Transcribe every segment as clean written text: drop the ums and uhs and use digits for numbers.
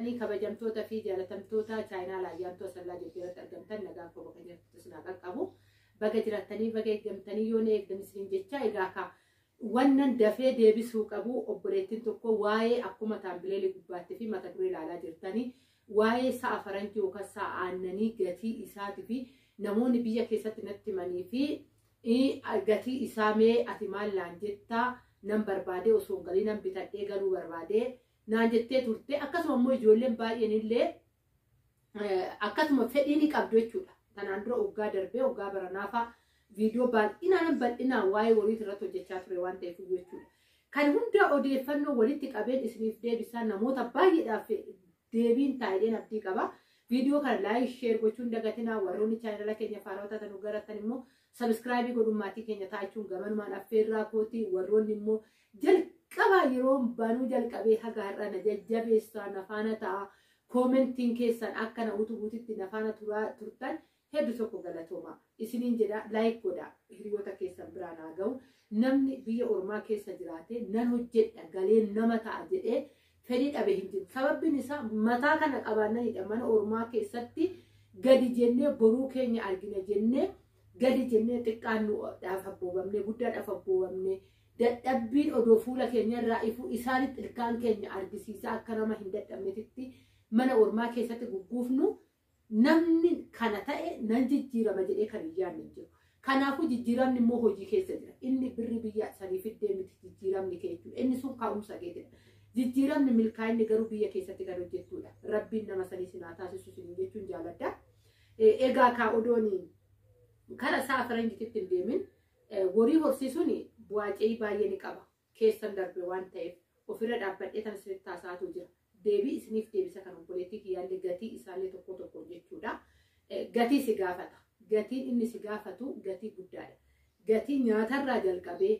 Ani kabajamtoota fi jaalatamtoota chaayinaa laayyaantuu asallaa jijjiirratti argamtan nagaan koo bakka jirtu sinaa qaqqabu. Baga jiraatanii baga eeggamtanii yoo eegdamisiin jecha egaa ka wannan dafee deebisuu qabu obboleettiin tokko waa'ee akkuma taambileelii gubbaatti fi mata duree ilaalaa jirtanii waa'ee sa'a faranjii yookaan sa'a aannanii gatii isaatii fi namoonni biyya keessatti natti himanii fi gatii isaa mee ati maal laan jettaa nan barbaade osoo hin galii nan bitadhee galuu barbaade naan jettee turte akkasuma immoo ijoolleen baay'een illee akkasuma fedhii ni qabdu jechuudha. Tanaan dura waggaa darbee waggaa baranaafa viidiyoo bal'inaan waa'ee horii irratti hojjechaa ture waan ta'eef jechuudha. Kan hunda odeeffannoo walitti qabeen isiniif deebisaa namoota baay'eedhaaf deebiin taa'ee abdii qaba. Viidiyoo kana laayik sheer gochuun dagatinaa warroonni chaanala keenya faarota tanuu garatan immoo sabskraayibii godhummaatii keenya taachuun gamanumaan affeerraa kootii warroonni immoo jalqabaa yeroo banuu jalqabee haga har'a na jajjabeessaa nafaana ta'a koomentiin keessan akka na utubuutitti nafaana turtan hedduu tokko galatooma isiniin jedha laayik godha hiriyoota keessan biraan haa ga'u namni biyya ormaa keessa jiraate nan hojjedha galeen nama ta'a jedhee fedhii dhabe hin jiru. Sababbiin isaa mataa kana qabaannanidha mana ormaa keessatti gadi jennee boruu keenya argina jennee gadi jennee xiqqaan nu dhaaf abboobamne guddaa dhaaf abboobamne dadhabbiin odoo fuula keenya irraa ifu isaanitti ilkaan keenya argisiisa akka nama hin dadhabnetti mana ormaa keessatti gugguufnu namni kana ta'e nan jijjiirama jedhee kan iyyaan hin jiru. Kanaafuu jijjiiramni immoo hojii keessa jira. Inni birri biyya sanii fiddee miti jijjiiramni kee jechuudha. Inni sun kaa'umsa keettidha. Jijjiiramni milkaa'inni garuu biyya keessatti kan hojjettudha. Rabbiin nama sanii sinaa taasisu sin jechuun jaaladha. Egaa kaa odooni kara sa'a faranjiitti hin deemin horii horsiisuun bu'aacee baay'ee ni qaba. Keessan darbe waan ta'eef ofirra dhaabbadhee tan isinitti taasaatu jira. Deebii isiniif deebisa kan obboleettii kiyyaallee gatii isaallee tokko jechuudha. Gatii si gaafata. Gatiin inni si gaafatu gatii guddaadha. Gatii nyaatarraa jalqabee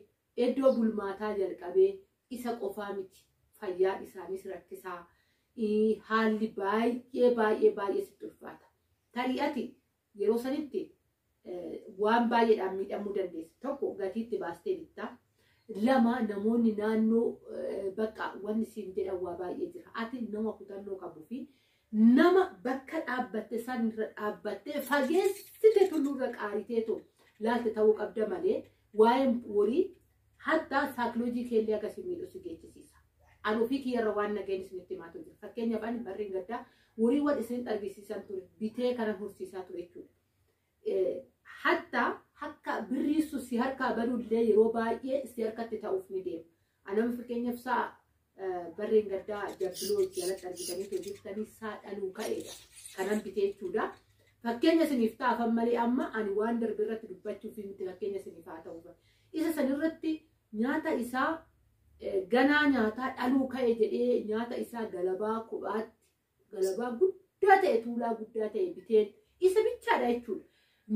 iddoo bulmaataa jalqabee isa qofaa miti. Fayyaan isaanis rakkisaa haalli baay'ee sitti ulfaata. Tarii ati yeroo sanitti waan baay'eedhaan miidhamuu dandeessa. Tokko gatiitti baastee bittaa. Lama namoonni naannoo bakka wanni siin jedhan waa baay'ee jira. Ati nama kutannoo qabuu fi nama bakka dhaabbatte sanirra dhaabbattee fageessite tulluurra qaariteetu laalte ta'uu qabda malee waa'een horii hatta saayikooloojii keellee akkasii miidhuu si geechisiisa. Ani ofii kiyyarra waan nageen isinitti himaatu jira. Fakkeenyaaf ani barreen gaddaa horiiwwan isin argisiisan ture bitee kana horsiisaa ture jechuudha. Hatta akka birriisu si harkaa badullee yeroo baay'ee si harkatti ta'uuf ni deema. Anama fakkeenyaaf sa'a barreen gaddaa jabbiloo jalatti argitanii hojjettanii sa'a dhaluu ka'eedha. Kanan bitee jechuudha. Fakkeenya isiniif taafan malee amma ani waan darbe irratti dubbachuuf miti fakkeenya isiniif haa ta'uuf. Isa sanirratti nyaata isaa ganaa nyaataa dhaluu ka'e jedhee nyaata isaa galabaa kophaatti galabaa guddaa ta'e tuulaa guddaa ta'e biteen isa bichaadha jechuudha.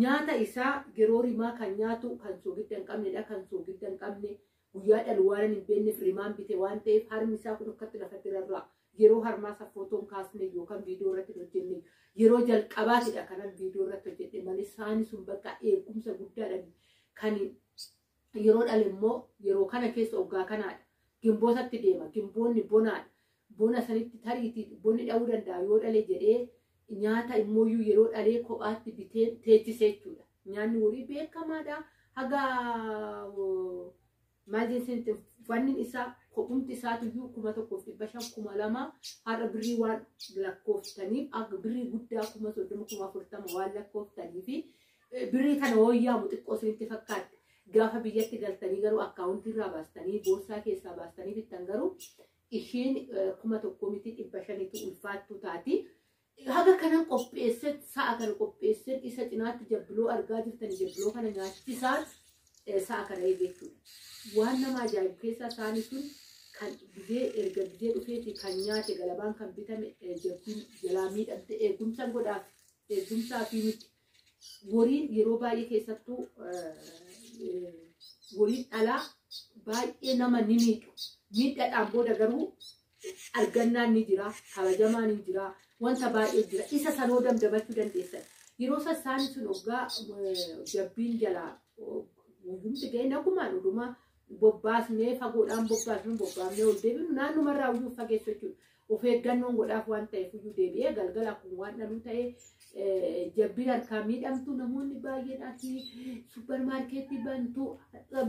Nyaata isaa yeroo rimaa kan nyaatu kan soogidda hin qabnedha kan soogidda hin qabne guyyaa dhalu waan hin beekneef rimaan bite waan ta'eef harmi isaa kun akkatti lafatti rarra'a. Yeroo harmaa isaa footoon kaasne yookaan viidiyoo irratti hojjenne yeroo jalqabaatidha kanan viidiyoo irratti hojjenne malee isaani sun bakka eegumsa guddaadhaan kan yeroo dhale immoo yeroo kana keessa waggaa kanaadha. Gimbootatti deema. Gimboonni bonaadha. Bona sanitti tariitii bonni dha'uu danda'a yoo dhale jedhee nyaata immooyyuu yeroo dhalee kophaatti bitee teechisee jechuudha. Nyaanni horii beekamaadha. Haga maal jensitti wanni isaa kophumti isaatuyyuu 1,500 har'a birrii waan lakkooftaniif akka birrii guddaa 30,040 waan lakkooftanii fi birrii kana hooyyaamu xiqqoo isinitti fakkaatti. Gaafa biyyatti galtanii garuu akkaawuntii irraa baastanii boorsaa keessaa baastanii bittan garuu ishiin 1,500 ulfaattu taati. Haga kana qopheesset sa'a kana qopheesset isa cinaatti jabbiloo argaa jirtanii jabbiloo kana nyaachisaan sa'a kana eegechuudha. Waan nama ajaa'ibu keessaa isaanii sun kan erga biyee dhufeeti kan nyaate galabaan kan bitame jabbiin jalaa miidhamte eegumsa godhaaf eegumsaa fi miti. Horiin yeroo baay'ee keessattuu horiin dhalaa baay'ee nama ni miidhu. Miidhaadhaan booda garuu argannaan ni jira, kabajamaan ni jira, wanta baay'ee jira. Isa sanoo damdamachuu dandeessan. Yeroo sassaani sun hoggaa jabbiin jalaa guyyumti ga'e nagumaan dhumaa bobbaasnee fagoodhaan bobbaasnee ol deebinu naannumarraa uyyuu fageessu jechuudha. Ofee gannoon godhaaf waan ta'eef iyyuu deebi'ee galgala kun waan dhaluu ta'ee jabbiin harkaan miidhamtu namoonni baay'een asii suppermaarkeetii bantuu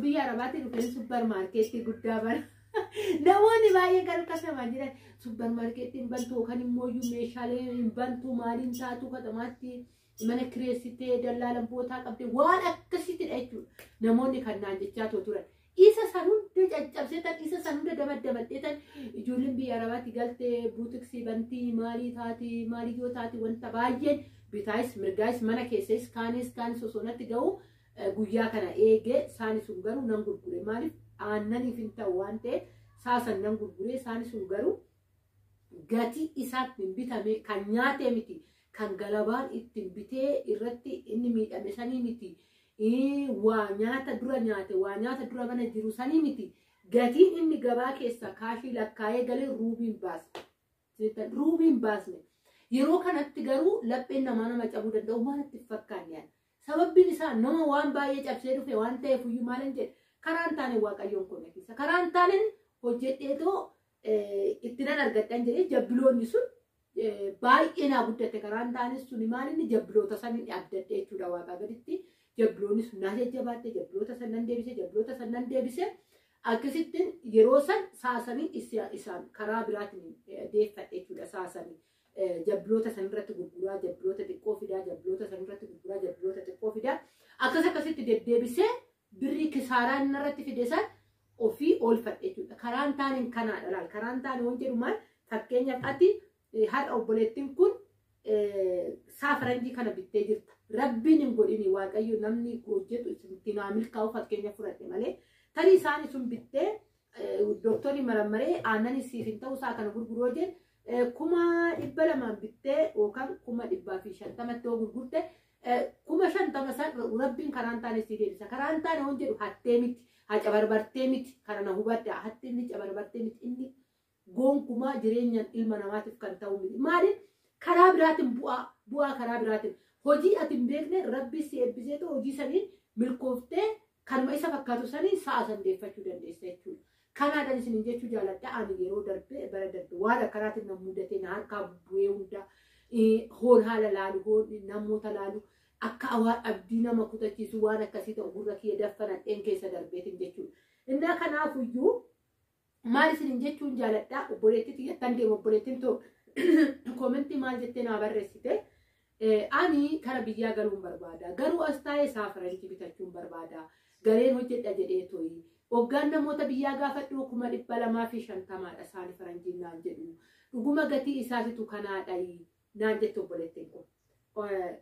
biyya arabaatii dhufeen suppermaarkeetii guddaa bana. Namoonni baay'ee galkasamaa jiran suppermaarkeetiin bantuu yookaan immoo iyyuu meeshaalee hin bantuu maaliin taatu katamaatti mana kireessitee dallaalan bootaa qabdee waan akkasiitidha jechuudha. Namoonni kan naan jechaa turan. Isa san hunda caccabseetan isa san hunda dabaddabadheetan ijoolleen biyya arabaatti galtee buutiksii bantii maalii taati maalii yoo taati wanta baay'een bitaayis mirgaayis mana keessas kaanis osonatti ga'u guyyaa kana eegee saani sun garuu nan gurgure maaliif aannaniif hin ta'u waan ta'eef saasan nan gurgure saani sun garuu gatii isaatti hin bitame kan nyaatee miti kan galabaan ittiin bitee irratti inni miidhame sanii miti. Waa nyaata dura nyaate waa nyaata dura mana jiru sanii miti gatiin inni gabaa keessa kaashii lakkaa'ee galee ruubiin baasne yeroo kanatti garuu lapheen nama cabuu danda'u maalatti fakkaanne sababbiin isaa nama waan baay'ee cabsee dhufe waan ta'eef iyyuu maalan jedhe karaan taane waaqayyoon konna keessa karaan taane hojjedheetoo ittinan argadhan jedhee jabbiloonni sun baay'ee naa guddate karaan taane suni maalinni jabbiloota sanii abdadhe jechuudha waaqaa gaditti. Jabbiloonni sun naa jajjabaatte jabbiloota sannan deebise akkasittiin yeroo san saasanii isaan karaa biraatiin deeffadhe jechuudha saasanii jabbiloota sanirratti gurguraa jabbiloota xiqqoo fidaa jabbiloota sanirratti gurguraa jabbiloota xiqqoo fidaa akkasitti deddeebisee birrii kisaaraa innarratti fide san ofii oolfadhe jechuudha karaan taaniin kanaadha laal karaan taanii waan jedhu maal fakkeenyaaf ati har'a obboleettiin kun saafaranjii kana bittee jirta. Rabbiin hin godhini waaqayyo namni hojjetu itti naa milkaa'u fakkeenya fudhadhe malee tarii isaanii sun bittee dooktorri marammaree aannan siif hin ta'u isaa kana gurguruu jeen 200,000 bittee yookaan 150 yoo gurgurte 50,000 san rabbiin karaan taane si deebisa karaan taane waan jedhu hattee miti haca barbartee matti kana hubadha hatti inni cabarbartee miti inni gonkumaa jireenyaan ilma namaatiif kan ta'u miti maaliif karaa biraatiin bu'aa karaa biraatiin hojii ati hin beekne rabbi si eebbisee hojii saniin milkooftee kanuma isa fakkaatu sanii sa'a sandeeffachuu dandeessa jechuudha. Kanaadhaan isin jechuu jaalladha ani yeroo darbe bara darbe waan akkanaatiin nama mudatee na harkaa bu'ee hunda hoon haala laalu hoon namoota laalu akka awwaa abdii nama kutachiisu waan akkasii ta'u gurra kiyya daffanadheen keessa darbeetiin jechuudha. Innaa kanaafuyyuu maal isin jechuun jaalladha obboleettii xiyyattan deemu obboleettiin too koomentii maal jettee naa barreessite. Ani kara biyyaa galuun barbaada garuu as taa'ee saafaranjii bitachuun barbaada gareen hojjedha jedhee toyi hoggaan namoota biyyaa gaafadhu 250,000 isaanii faranjiin naan jedhu dhuguma gatii isaatitu kanaadha naan jette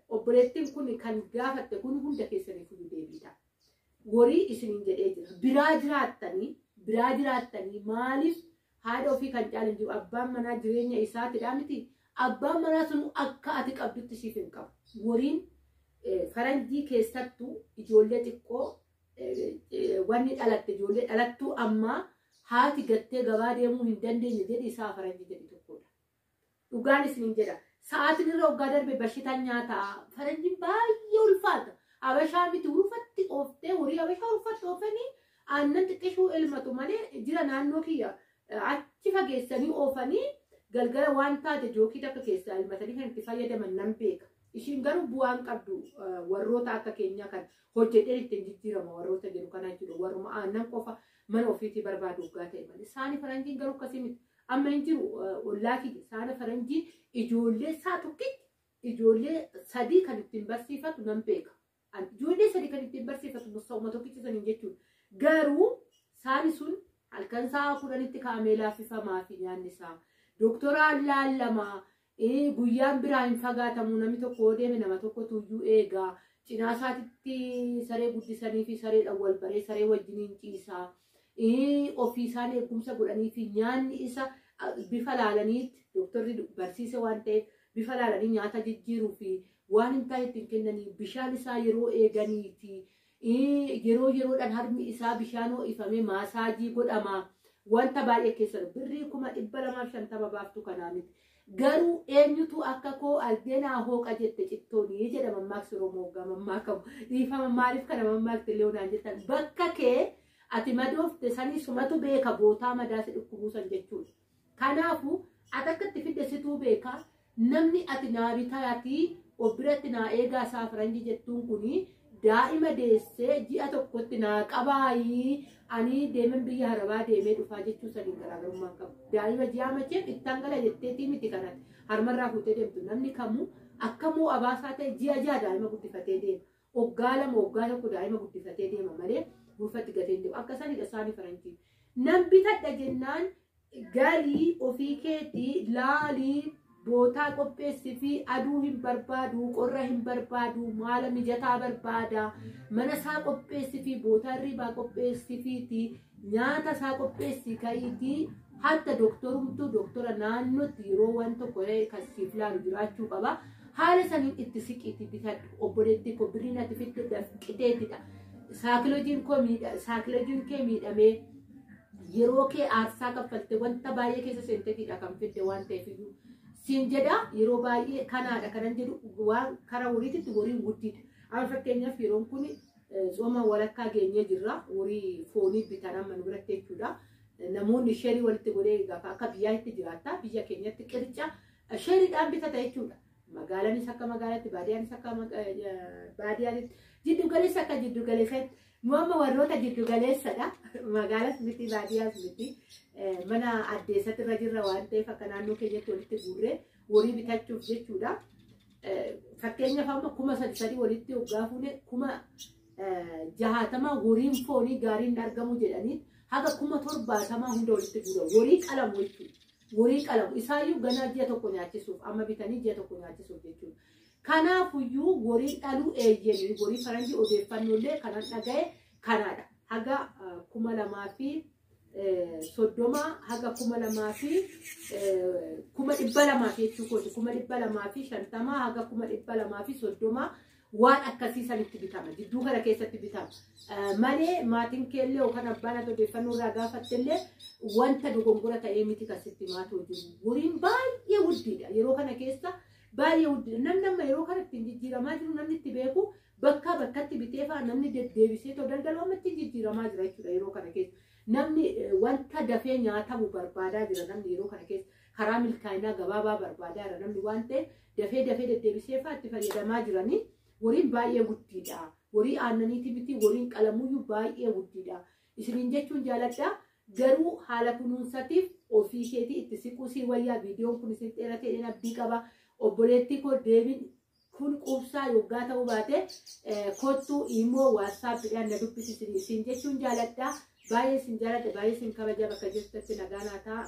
obboleettiin kun kan gaafatte kun hunda keessaniif iyyuu deebiidha warii isiniin jedhee jira biraa jiraattanii maaliif haadha ofii kan caalan jiru abbaan manaa jireenya isaatidha miti. Abbaan manaa sun akka ati qabdutti siif hin qabu. Wariin faranjii keessattuu ijoollee xiqqoo wanni dhalatte ijoollee dhalattuu ammaa haati gattee gabaa deemuu hin dandeenye jedhi isaa faranjii jedhi tokkodha. Dhugaan isiniin jedha. Sa'aatiin irra waggaa darbe bashitaan nyaataa faranjiin baay'ee ulfaata. Abashaa miti urfatti ooftee horii abashaa urfatti oofanii aannan xiqqishuu elmatu malee jira naannoo kiyya achi fageessanii oofanii. Galgala waan taate jookii takka keessaa elmatanii kan itti fayyadaman nan beeka. Ishiin garuu bu'aan qabdu warroota akka keenyaa kan hojjedheen ittiin jijjiirama warroota jedhu kanaa jiru warruma aannan qofa mana ofiitii barbaadu waggaa ta'e malee. Saani faranjiin garuu akkasii miti. Amma hin jiru ollaa kiyya saana faranjii ijoollee isaa tokkitti ijoollee sadii kan ittiin barsiifatu nan beeka. Ijoollee sadii kan ittiin barsiifatu musaa'uma tokkitti saniin jechuudha. Garuu saani sun halkan sa'a 10tti kaa'amee laaffifamaa fi nyaanni isaa. Doktoraan laallama guyyaan biraa hin fagaatamu namni tokko deeme nama tokko tuyyuu eegaa cinaa isaatitti saree guddisanii fi sareedhaan wal baree saree wajjiniin ciisaa ofii isaan eegumsa godhanii fi nyaanni isa bifa laalaniitti doktorri barsiise waan ta'eef bifa laalanii nyaata jijjiiruu fi waan hin taane ittiin kennanii bishaan isaa yeroo eeganiiti yeroodhaan harmi isaa bishaan ho'ifamee maasaajii godhama. Wanta baay'ee keessa birrii 250 baaftu kanaa miti. Garuu eenyutu akka koo algeenaa hooqa jette cittoonii jedha mammaaksa Oromoo mammaakamu. Dhiifama maaliif kana mammaakte leonaan jettan bakka kee ati madoofte sanii sumatu beeka bootaa madaasi dhukkubuusan jechuudha. Kanaafuu Atakkatti fidde situu beekaa namni ati naa bitaati obbiratti naa eegaa isaa faranjii jettuun kuni daa'ima deessee ji'a tokkotti naa qabaayii ani deemen biyya harabaa deemee dhufaa jechuu sadiin garaagarummaa qabu. Daa'ima ji'a macheen ittaan gala jetteetii miti kanatti harmarraa fuutee deemtu namni kamuu akkamuu abaasaa ta'e ji'a daa'ima guddifatee deema. Waggaa 2 waggaa 1 daa'ima guddifatee deema malee buufatti gatee deema. Akka sanidha isaanii faranjii. Nan bitadha jennaan galii ofii keetii laalii bootaa qopheessi fi aduu hin barbaadu, qorra hin barbaadu, maala mijataa barbaada, mana isaa qopheessi fi bootaa irriibaa qopheessi fi nyaata isaa qopheessi ka'iitii hatta doktorumtuu doktora naannootti yeroo waan tokko kan siif laalu jiraachuu qaba. Haala saniin itti siqiitii bitadhu obboleettii koo birriin ati fidde qixeetidha. Saakilojiin kee miidhamee yeroo kee aarsaa kaffalte wanta baay'ee keessa seenteetidha kan fidde waan ta'eef iyyuu. Siin jedha yeroo baay'ee kanaadha kanan jedhu waan karaa horiititti horiin guddiidha. Amma fakkeenyaaf yeroon kun sooma walakkaa geenyee jirra. Horii foonii bitan amma nu biratti jechuudha. Namoonni sheerii walitti godhee gaafa akka biyyaatti jiraata. Biyya keenyatti qirca sheeriidhaan bitata jechuudha. Magaalaanis akka magaalaatti, baadiyyaanis akka baadiyyaatti, jiddu galeessa akka jiddu galeessatti. Nu amma warroota jiddu galeessadha. Magaalas miti baadiyyaas miti. Mana addeessatti irra jirra waan ta'eef akka naannoo keenyatti walitti guurree horii bitachuuf jechuudha. Fakkeenyaaf amma 3,000 walitti hoggaa fuune 60 horiin foonii gaariin argamu jedhanii haga 70 hunda walitti guura. Horii qalamu jechuudha. Horii qalamu isaayyuu ganaa ji'a tokko nyaachisuuf amma bitanii ji'a tokko nyaachisuuf jechuudha. Kanaafuyyuu horii dhaluu eeyyanii horii faranjii odeeffannollee kanan dhaga'e kanaadha. Haga 2,030 haga 2,200 jechuudha. 2,250 haga 2,230 waan akkasiisanitti bitama. Jidduu kana keessatti bitama. Malee maatiin keellee yookaan abbaan ati odeeffannoo irraa gaafattellee wanta dogongora ta'ee miti kasitti maatoo jiru. Horiin baay'ee guddiidha. Yeroo kana keessa baay'ee guddiidha. Namni amma yeroo kanatti jijjiiramaa jiru namni itti beeku bakka bakkatti bitee fa'aa namni deddeebisee too daldaluu ammatti jijjiiramaa jira jechuudha yeroo kana keessa. Namni wanta dafee nyaatamu barbaadaa jira namni yeroo kana keessa karaa milkaa'inaa gabaabaa barbaadaa jira namni waan ta'eef dafee deddeebisee fa'aa itti fayyadamaa jiranii horiin baay'ee guddiidha. Horii aannaniitii miti horiin qalamuyyuu baay'ee guddiidha. Isiniin jechuun jaaladha. Garuu haala kunuunsatiif ofii keetii itti siquu si wayyaa viidiyoon kun isin dheeratee abdii qaba. Obboleettii koo deebiin kun quubsaa yoggaa ta'uu baate kottuu immoo waatsaappiidhaan na dubbisiisin jechuun jaaladha. Baay'ee isin jaaladha baay'ee isin kabaja bakka jirtutti nagaa naa ta'a.